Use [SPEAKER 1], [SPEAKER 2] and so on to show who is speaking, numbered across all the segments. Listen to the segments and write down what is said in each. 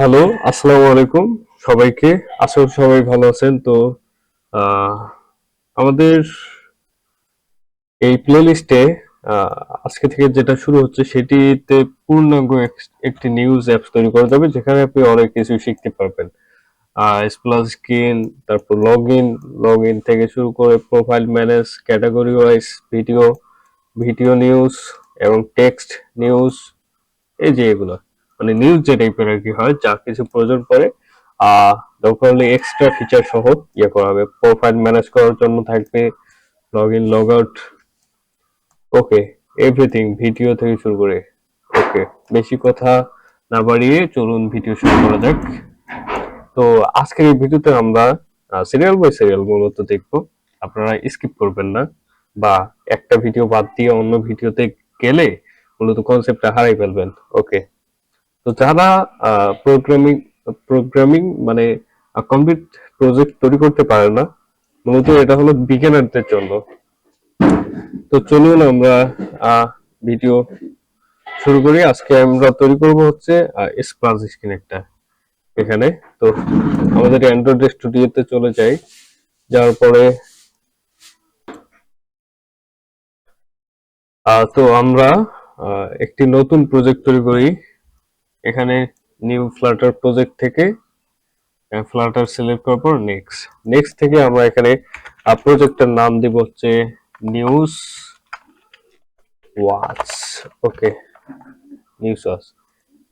[SPEAKER 1] Hello, আসসালামু আলাইকুম সবাইকে। আশা করি সবাই ভালো আছেন। তো আহ, আমাদের এই প্লেলিস্টে আজকে থেকে যেটা শুরু হচ্ছে সেটিতে পূর্ণাঙ্গ একটি নিউজ অ্যাপস তৈরি করা যাবে, যেখানে আপনি অনেক কিছু শিখতে পারবেন। স্প্লাশ স্ক্রিন, তারপর লগ ইন থেকে শুরু করে profile manage, category wise video, video news এবং টেক্সট নিউজ, এই যে এগুলো মানে নিউজ যে টাইপের আর কি হয়, যা কিছু প্রয়োজন পড়ে দরকার হলে এক্সট্রা ফিচার সহ করা হবে। প্রোফাইল ম্যানেজ করার জন্য থাকবে log in log out, okay, everything video থেকে শুরু করে। ওকে, বেশি কথা না বাড়িয়ে চলুন ভিডিও শুরু করা যাক। তো আজকের এই ভিডিওতে আমরা সিরিয়াল বাই সিরিয়াল মূলত দেখবো। আপনারা স্কিপ করবেন না, বা একটা ভিডিও বাদ দিয়ে অন্য ভিডিওতে গেলে মূলত কনসেপ্টটা হারাই ফেলবেন। ওকে, তো যারা প্রোগ্রামিং প্রোগ্রামিং মানে কমপ্লিট প্রজেক্ট তৈরি করতে পারে না, মূলত এটা হলো বিগিনারদের জন্য। তো চলুন আমরা ভিডিও শুরু করি। আজকে আমরা তৈরি করব হচ্ছে স্প্লাশ স্ক্রিন একটা এখানে। তো আমাদের অ্যান্ড্রয়েড স্টুডিওতে চলে যাই, যাওয়ার পরে তো আমরা একটি নতুন প্রজেক্ট তৈরি করি এখানে। নিউ ফ্লাটার প্রজেক্ট থেকে ফ্লাটার সিলেক্ট করার পর নেক্সট, নেক্সট থেকে আমরা এখানে প্রজেক্টের নাম দিব হচ্ছে নিউজ ওয়াচ। ওকে, নিউজ ওয়াচ।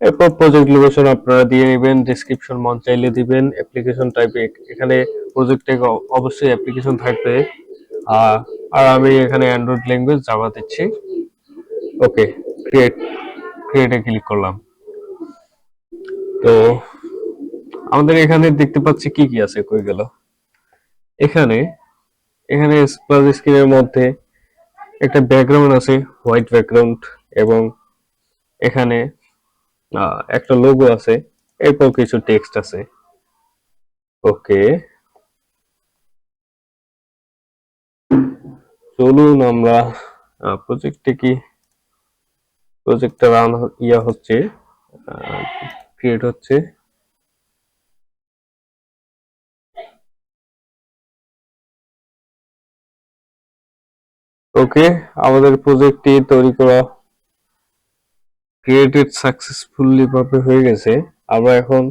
[SPEAKER 1] এরপর প্রজেক্ট লোকেশন আপনারা দিয়ে নেবেন, ডেসক্রিপশন মন চাইলে দিবেন, অ্যাপ্লিকেশন টাইপ এখানে প্রজেক্টে অবশ্যই অ্যাপ্লিকেশন থাকবে। আহ, আর আমি এখানে অ্যান্ড্রয়েড ল্যাঙ্গুয়েজ জাভা দিচ্ছি। ওকে, ক্রিয়েট, ক্রিয়েটে ক্লিক করলাম। তো আমাদের এখানে দেখতে পাচ্ছি কি কি আছে, কই গেল এখানে। এখানে স্প্লাশ স্ক্রিনের মধ্যে একটা ব্যাকগ্রাউন্ড আছে, হোয়াইট ব্যাকগ্রাউন্ড, এবং এখানে একটা লোগো আছে, এরপর কিছু টেক্সট আছে। ওকে, চলুন আমরা প্রজেক্টে কি, প্রজেক্টটা রান হচ্ছে, ক্রিয়েট হচ্ছে। ওকে, আমাদের প্রজেক্টটি তৈরি করা ক্রিয়েটেড সাকসেসফুলি ভাবে হয়ে গেছে। আমরা এখন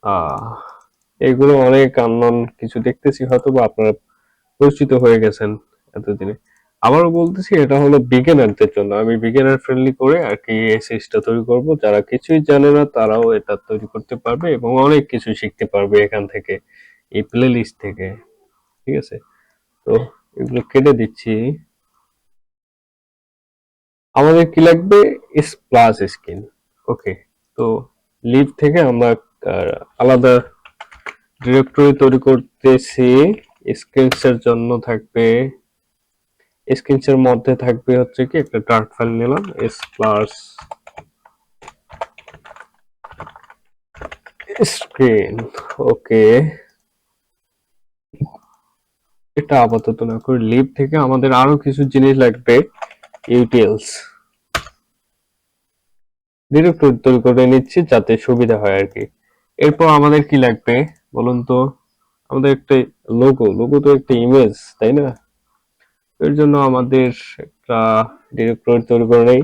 [SPEAKER 1] আহ এগুলো অনেক আননোন কিছু দেখতেছি, হয়তো বা আপনারা পরিচিত হয়ে গেছেন এতদিনে। আবারও বলতেছি, এটা হলো বিগিনারদের জন্য। আমি বিগিনার ফ্রেন্ডলি করে আর কি এই সিরিজটা তৈরি করব। যারা কিছুই জানে না তারাও এটা তৈরি করতে পারবে এবং অনেক কিছু শিখতে পারবে এখান থেকে, এই প্লে লিস্ট থেকে। ঠিক আছে, তো এগুলো কেটে দিচ্ছি। আমাদের কি লাগবে? Splash screen. ওকে, তো লিভ থেকে আমরা আলাদা ডিরেক্টরি তৈরি করতেছি। স্ক্রিনস এর জন্য থাকবে, স্ক্রিনস এর মধ্যে থাকবে হচ্ছে কি একটা ডার্ট ফাইল নিলাম, স্প্লাশ স্ক্রিন। ওকে, এটা আপাতত না করে লিভ থেকে আমাদের আরো কিছু জিনিস লাগবে। ইউটিএলস ডিরেক্টরি তৈরি করে নিচ্ছি যাতে সুবিধা হয় আর কি। এরপর আমাদের কি লাগবে বলুন তো? আমাদের একটা লোগো, লোগো তো একটা ইমেজ, তাই না? এর জন্য আমাদের একটা ডিরেক্টরি তৈরি করে নেই,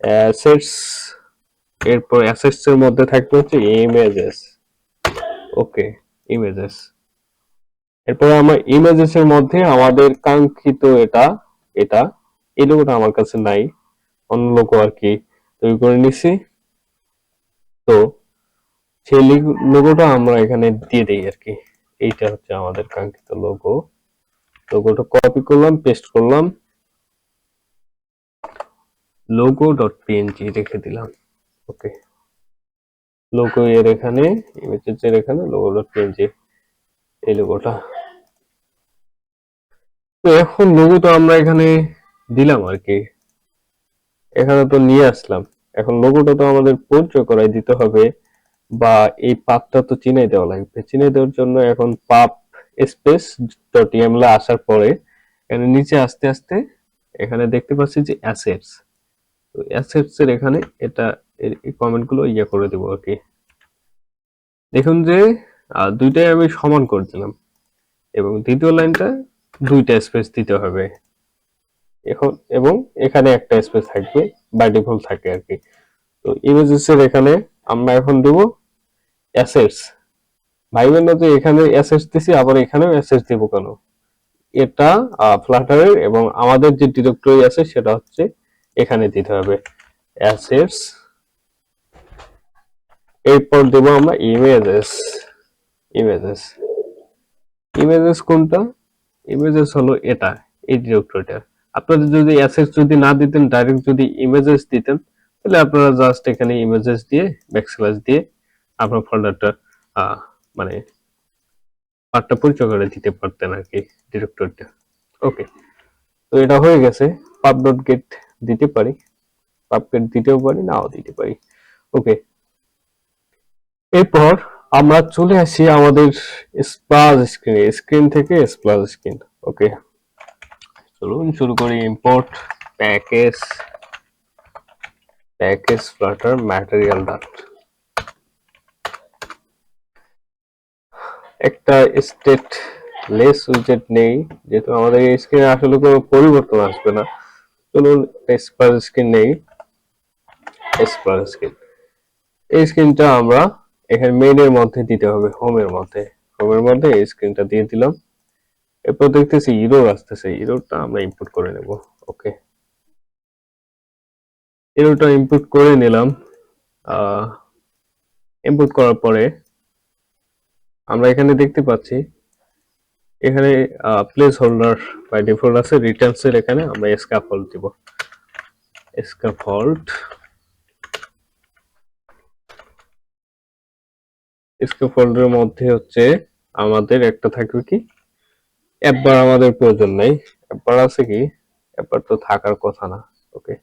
[SPEAKER 1] অ্যাসেটস। এরপর অ্যাসেটস এর মধ্যে থাকবে হচ্ছে ইমেজেস। ওকে, ইমেজেস। এরপর আমরা ইমেজেস এর মধ্যে আমাদের কাঙ্ক্ষিত এটা, এটা এই লোগোটা আমার কাছে নাই, অন্য লোগো আর কি তৈরি করে নিছি। তো সেই লোগোটা আমরা এখানে দিয়ে দিই আর কি। এইটা হচ্ছে আমাদের কাঙ্ক্ষিত লোগো। লোগোটা কপি করলাম, পেস্ট করলাম, লোগো ডট পিএনজি রেখে দিলাম। ওকে, লোগো এর এখানে, ইমেজেস এর এখানে লোগো ডট পিএনজি, এই লোগোটা। তো এখন লোগো তো আমরা এখানে দিলাম আর কি, এখানে তো নিয়ে আসলাম। এখন লোগোটা তো আমাদের পরিচয় করাই দিতে হবে, বা এই পাথটা তো চিনাই দেওয়া লাগবে। চিনাই দেওয়ার জন্য এখন পাপ স্পেস ডট ইএমএল আসার পরে এখানে নিচে আস্তে আস্তে এখানে দেখতে পাচ্ছি যে অ্যাসেটস। তো অ্যাসেটস এর এখানে এটা এই কমেন্ট গুলো করে দেবো আর কি। দেখুন যে দুইটাই আমি সমান করে দিলাম এবং দ্বিতীয় লাইনটা দুইটা স্পেস দিতে হবে এখন, এবং এখানে একটা স্পেস থাকবে, বাই ডিফল্ট থাকে আর কি। তো ইমেজেস এর এখানে আমরা এখন দেব অ্যাসেটস। ভাইবেন না যে এখানে অ্যাসেটস দিছি আবার এখানেও অ্যাসেটস দেব কেন, এটা ফ্লাটারের এবং আমাদের যে ডিরেক্টরি আছে সেটা হচ্ছে এখানে দিতে হবে অ্যাসেটস। এরপর দেব আমরা ইমেজেস। ইমেজেস ইমেজেস কোনটা? ইমেজেস হলো এটা, এই ডিরেক্টরিটা। আপনাদের যদি অ্যাসেটস যদি না দিতেন, ডাইরেক্ট যদি ইমেজেস দিতেন, তাহলে আপনারা জাস্ট এখানে ইমেজেস দিয়ে ব্যাকস্ল্যাশ দিয়ে আপনার ফোল্ডারটা মানে পার্টটা পরিচয় করে দিতে পারতেন আর কি, ডিরেক্টরিটা। ওকে, তো এটা হয়ে গেছে। পাব ডট গেট দিতে পারি, পাব গেট দিতেও পারি, নাও দিতে পারি। ওকে, এরপর আমরা চলে আসি আমাদের স্প্লাশ স্ক্রিনে, স্ক্রিন থেকে স্প্লাশ স্ক্রিন। ওকে, চলুন শুরু করি। Import package, package flutter material ডাট। একটা স্টেট লেস উইজেট নেই, যেহেতু আমাদের এই স্ক্রিনে আসলে কোনো পরিবর্তন আসবে না। চলুন স্প্লাশ স্ক্রিন নেই, স্প্লাশ স্ক্রিন। এই স্ক্রিনটা আমরা এখানে মেইনের মধ্যে দিতে হবে, হোমের মধ্যে। হোমের মধ্যে এই স্ক্রিনটা দিয়ে দিলাম। এরপর দেখতেছি ইরোর আসতেছে, ইরোরটা আমরা ইম্পোর্ট করে নেব। ওকে, ইরোরটা ইম্পোর্ট করে নিলাম। ইম্পোর্ট করার পরে আমরা এখানে দেখতে পাচ্ছি এখানে প্লেস হোল্ডার বাই ডিফল্ট আছে রিটার্নস এর, এখানে আমরা স্ক্যাফোল্ড দিব। স্ক্যাফোল্ড, স্ক্যাফোল্ডের মধ্যে হচ্ছে আমাদের একটা থাকবে কি, অ্যাপবার আমাদের প্রয়োজন নেই। অ্যাপবার আছে কি, অ্যাপবার তো থাকার কথা না। ওকে,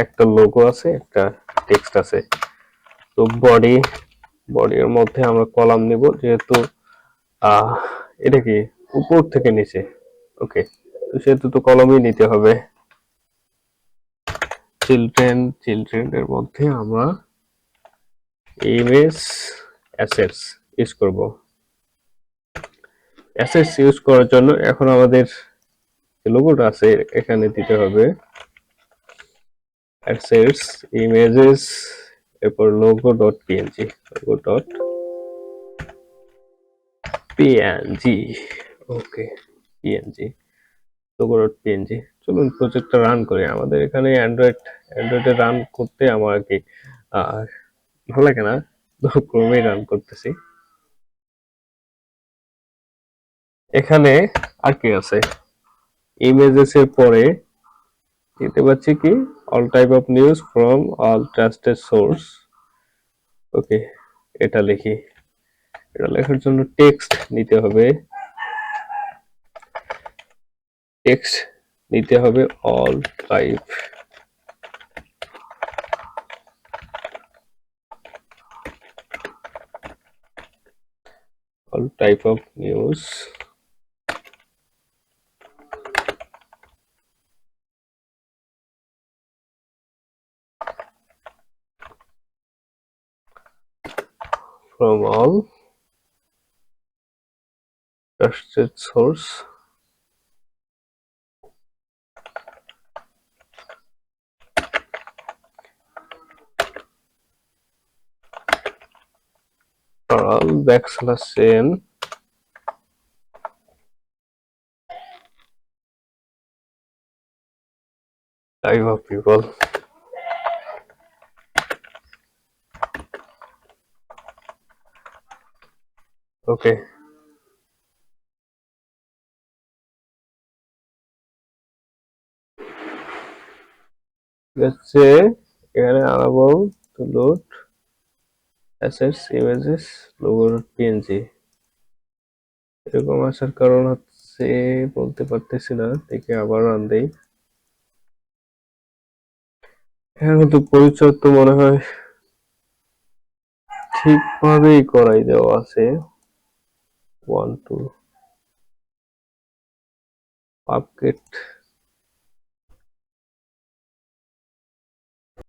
[SPEAKER 1] একটা লোগো আছে, একটা টেক্সট আছে। তো বডি, বডির মধ্যে আমরা কলাম নিব, যেহেতু এটা কি উপর থেকে নিচে। ওকে, তো সেহেতু তো কলমই নিতে হবে। চিলড্রেন, চিলড্রেন এর মধ্যে আমরা ইমেজ অ্যাসেটস ইউজ করব। অ্যাসেটস ইউজ করার জন্য এখন আমাদের যে লোগোটা আছে এখানে দিতে হবে অ্যাসেটস ইমেজেস, এরপর logo dot PNG, logo dot PNG. Okay, PNG, logo dot PNG. চলুন প্রজেক্টটা রান করি। আমাদের এখানে অ্যান্ড্রয়েডে রান করতে আমার কি ভালো লাগে না, তো ক্রোমে রান করতেছি। এখানে আর কি আছে, ইমেজেস এর পরে দিতে পাচ্ছি কি, all type of news from all trusted source. Okay, এটা লিখি। এটা লেখার জন্য টেক্সট নিতে হবে, টেক্সট নিতে হবে all type, all type of news from all trusted source. For all backslash n type of people. Okay, let's say এখানে unable to load assets images logo png। এরকম আসার কারণ হচ্ছে বলতে পারতেছি না, দেখে আবার রান দেই। এখানে কিন্তু পরিচয় তো মনে হয় ঠিকভাবেই করাই দেওয়া আছে। 1 2 আপডেট